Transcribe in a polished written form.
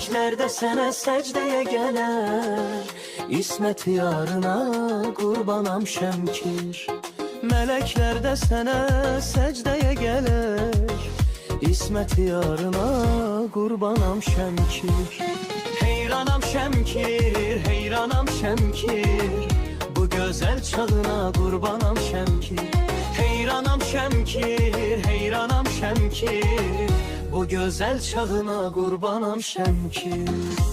Melekler de sene secdeye geler, İsmet yarına kurbanam Şemkir. Melekler de sene secdeye geler, İsmet yarına kurbanam Şemkir. Heyranam Şemkir, heyranam Şemkir, bu güzel çağına kurbanam Şemkir. Heyranam Şemkir, heyranam Şemkir, bu güzel çağına kurbanam Şemkir.